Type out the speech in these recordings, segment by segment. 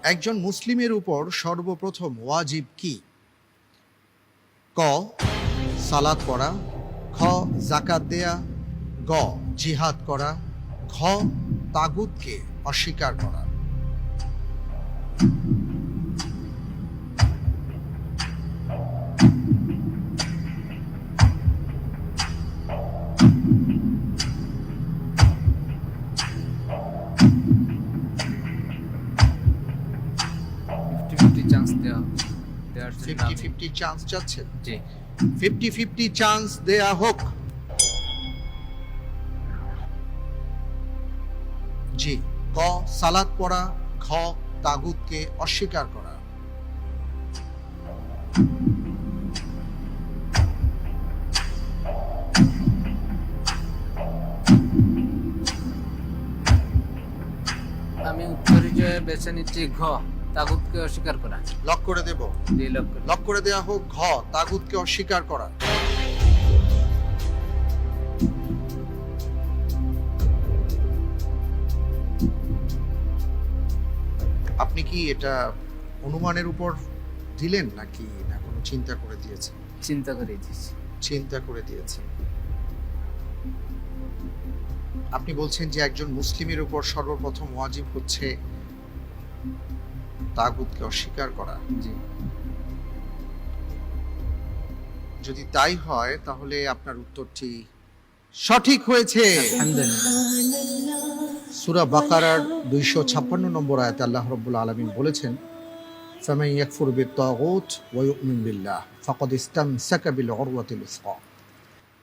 একজন মুসলিমের উপর সর্বপ্রথম ওয়াজিব কি? ক সালাত পড়া, খ যাকাত দেয়া, গ জিহাদ করা, ঘ তাগুতকে অস্বীকার করা। চান্স দেওয়ার জন্য 50-50 চান্স চাচ্ছেন? জি 50-50 চান্স দেয়া হোক। জি, ক সালাত পড়া, ঘ তাগুতকে অস্বীকার করা। আমি উত্তর হিসেবে বেছে নিচ্ছি ঘ তাগুতকে অস্বীকার করা। লক করে দেব? জি লক্ষ্য লক করে দেয়া হোক ঘ তাগুতকে অস্বীকার করা। আপনি কি এটা অনুমানের উপর দিলেন নাকি না কোনো চিন্তা করে দিয়েছেন? চিন্তা করে দিচ্ছি। চিন্তা করে দিয়েছেন। আপনি বলছেন যে একজন মুসলিমের উপর সর্বপ্রথম ওয়াজিব হচ্ছে তাগুতকে অস্বীকার করা। জি যদি তাই হয় তাহলে আপনার উত্তরটি সঠিক হয়েছে। আলহামদুলিল্লাহ। সূরা বাকারার 256 নম্বর আয়াতে আল্লাহ রাব্বুল আলামিন বলেছেন, ফামান ইয়াকফুর বিত-তাগুত ওয়া ইউমিন বিল্লাহ ফাকাদ ইসতামসাকা বিল উরওয়াতিল উসকা।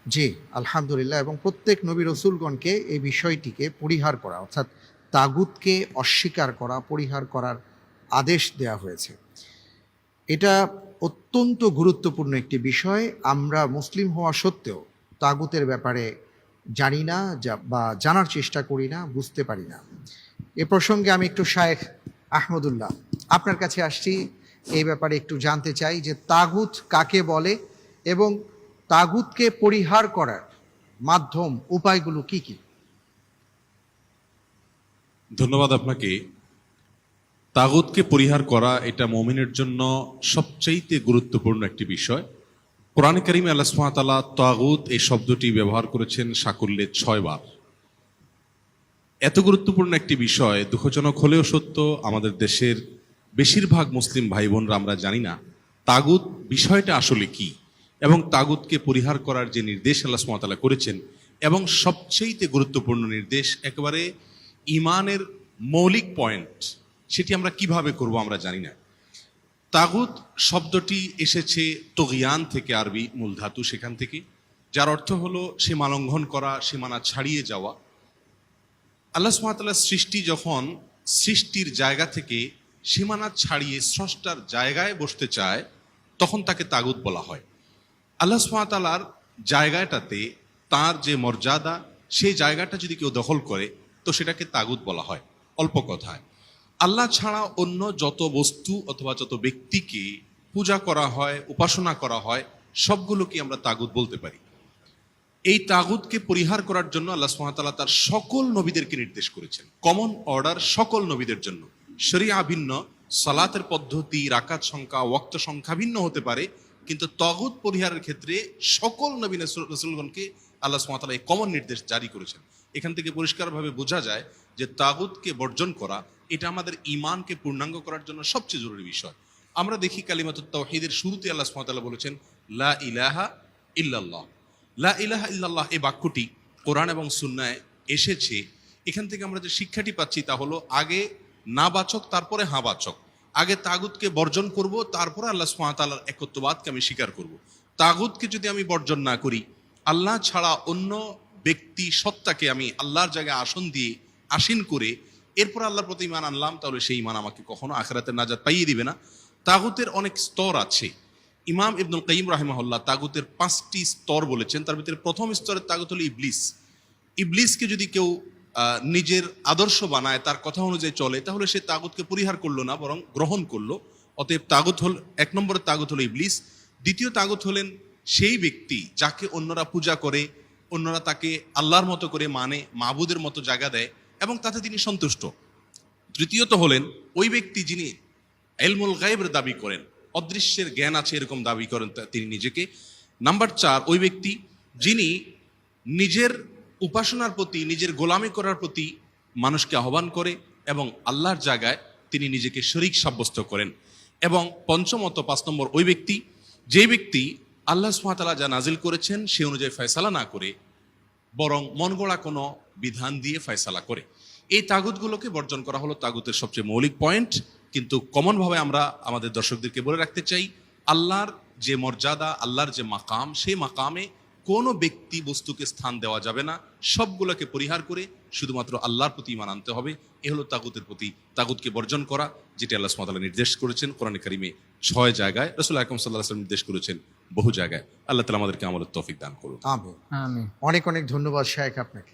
জি আলহামদুলিল্লাহ। এবং প্রত্যেক নবী রাসূলগণকে এই বিষয়টিকে পরিহার করা অর্থাৎ তাগুতকে অস্বীকার করা, পরিহার করার আদেশ দেয়া হয়েছে। এটা অত্যন্ত গুরুত্বপূর্ণ একটি বিষয়। আমরা মুসলিম হওয়া সত্ত্বেও তাগুতের ব্যাপারে জানি না বা জানার চেষ্টা করি না, বুঝতে পারি না। এ প্রসঙ্গে আমি একটু শায়েখ আহমদুল্লাহ আপনার কাছে আসছি, এই ব্যাপারে একটু জানতে চাই যে তাগুত কাকে বলে এবং তাগুতকে পরিহার করার মাধ্যম উপায়গুলো কি কি? ধন্যবাদ আপনাকে। তাগুতকে পরিহার করা এটা মুমিনের জন্য সবচাইতে গুরুত্বপূর্ণ একটি বিষয়। কোরআন কারীমে আল্লাহ সুবহানাহু ওয়া তাআলা তাগুত এই শব্দটি ব্যবহার করেছেন সাকুল্যে 6 বার। এত গুরুত্বপূর্ণ একটি বিষয়, দুঃখজনক হলেও সত্য, আমাদের দেশের বেশিরভাগ মুসলিম ভাই বোনরা আমরা জানি না তাগুত বিষয়টা আসলে কি এবং তাগুতকে পরিহার করার যে নির্দেশ আল্লাহ সুবহানাহু ওয়া তাআলা করেছেন এবং সবচেয়ে গুরুত্বপূর্ণ নির্দেশ, একেবারে ঈমানের মৌলিক পয়েন্ট, সেটি আমরা কিভাবে করব আমরা জানি না। তাগুত শব্দটি এসেছে তগিয়ান থেকে, আরবি মূল ধাতু সেখান থেকে, যার অর্থ হলো সীমা লঙ্ঘন করা, সীমানা ছাড়িয়ে যাওয়া। আল্লাহ সুবহানাহু ওয়া তাআলার সৃষ্টি যখন সৃষ্টির জায়গা থেকে সীমানা ছাড়িয়ে স্রষ্টার জায়গায় বসতে চায় তখন তাকে তাগুত বলা হয়। আল্লাহ সুবহানাহু ওয়া তাআলার জায়গাটাতে তার যে মর্যাদা, সেই জায়গাটা যদি কেউ দখল করে তো সেটাকে তাগুত বলা হয়। অল্প কথায় আল্লাহ ছাড়া অন্য যত বস্তু অথবা যত ব্যক্তিকে পূজা করা হয়, উপাসনা করা হয়, সবগুলোকে আমরা তাগুত বলতে পারি। এই তাগুতকে পরিহার করার জন্য আল্লাহ সুবহানাহু ওয়া তাআলা তার সকল নবীদেরকে নির্দেশ করেছেন। কমন অর্ডার সকল নবীদের জন্য। শরিয়া ভিন্ন, সালাতের পদ্ধতি, রাকাত সংখ্যা, ওয়াক্ত সংখ্যা ভিন্ন হতে পারে, কিন্তু তাগুত পরিহারের ক্ষেত্রে সকল নবী রাসূলগণকে আল্লাহ সুবহানাহু ওয়া তাআলা এই কমন নির্দেশ জারি করেছেন। এখান থেকে পরিষ্কারভাবে বোঝা যায় যে তাগুতকে বর্জন করা এটা আমাদের ঈমানকে পূর্ণাঙ্গ করার জন্য সবচেয়ে জরুরি বিষয়। আমরা দেখি কালিমাতুত তাওহীদের শুরুতে আল্লাহ সুবহানাহু ওয়া তাআলা বলেছেন লা ইলাহা ইল্লাল্লাহ। লা ইলাহা ইল্লাল্লাহ এই বাক্যটি কোরআন এবং সুন্নায় এসেছে। এখান থেকে আমরা যে শিক্ষাটি পাচ্ছি তা হলো আগে না বাচক তারপরে হা বাচক। আগে তাগুতকে বর্জন করব, তারপরে আল্লাহ সুবহানাহু ওয়া তাআলার একত্ববাদকে আমি স্বীকার করব। তাগুতকে যদি আমি বর্জন না করি, আল্লাহ ছাড়া অন্য ব্যক্তি সত্তাকে আমি আল্লাহর জায়গায় আসন দিয়ে আসীন করে এরপর আল্লাহর প্রতি ঈমান আনলাম, তাহলে সেই ঈমান আমাকে কখনো আখিরাতের নাজাত পাইয়ে দিবে না। তাগুতের অনেক স্তর আছে। ইমাম ইবনুল কাইয়িম রাহিমাহুল্লাহ তাগুতের 5টি স্তর বলেছেন। তার ভিতরে প্রথম স্তরের তাগুত হলো ইবলিস। ইবলিসকে যদি কেউ নিজের আদর্শ বানায়, তার কথা অনুযায়ী চলে, তাহলে সে তাগুতকে পরিহার করলো না, বরং গ্রহণ করলো। অতএব তাগুত হল 1 নম্বরের তাগুত হলো ইবলিস। দ্বিতীয় তাগুত হলেন সেই ব্যক্তি যাকে অন্যরা পূজা করে, অন্যরা তাকে আল্লাহর মতো করে মানে, মাবুদের মতো জায়গা দেয় এবং তাতে তিনি সন্তুষ্ট। তৃতীয়ত হলেন ওই ব্যক্তি যিনি ইলমুল গায়বের দাবি করেন, অদৃশ্যের জ্ঞান আছে এরকম দাবি করেন তিনি নিজেকে। নাম্বার 4, ওই ব্যক্তি যিনি নিজের উপাসনার প্রতি, নিজের গোলামি করার প্রতি মানুষকে আহ্বান করে এবং আল্লাহর জায়গায় তিনি নিজেকে শরীক সাব্যস্ত করেন। এবং পঞ্চমত 5 নম্বর, ওই ব্যক্তি যে ব্যক্তি আল্লাহ সুবহানাহু ওয়া তাআলা যা নাজিল করেছেন সে অনুযায়ী ফয়সালা না করে বরং মন গড়া কোনো বিধান দিয়ে ফয়সালা করে। এই তাগুতগুলোকে বর্জন করা হলো তাগুতের সবচেয়ে মৌলিক পয়েন্ট। কিন্তু কমনভাবে আমরা আমাদের দর্শকদেরকে বলে রাখতে চাই, আল্লাহর যে মর্যাদা, আল্লাহর যে মাকাম, সেই মাকামে কোনো ব্যক্তি বস্তুকে স্থান দেওয়া যাবে না। সবগুলোকে পরিহার করে শুধুমাত্র আল্লাহর প্রতি ঈমান আনতে হবে। এ হলো তাগুতের প্রতি, তাগুতকে বর্জন করা, যেটি আল্লাহ সুবহানাহু ওয়া তাআলা নির্দেশ করেছেন কোরআনে কারিমে 6 জায়গায়, রাসূল আকরাম সাল্লাল্লাহু আলাইহি ওয়াসাল্লাম নির্দেশ করেছেন বহু জায়গায়। আল্লাহ তাআলা আমাদেরকে আমলের তৌফিক দান করুন। আমিন। আমি অনেক অনেক ধন্যবাদ শায়েখ আপনাকে।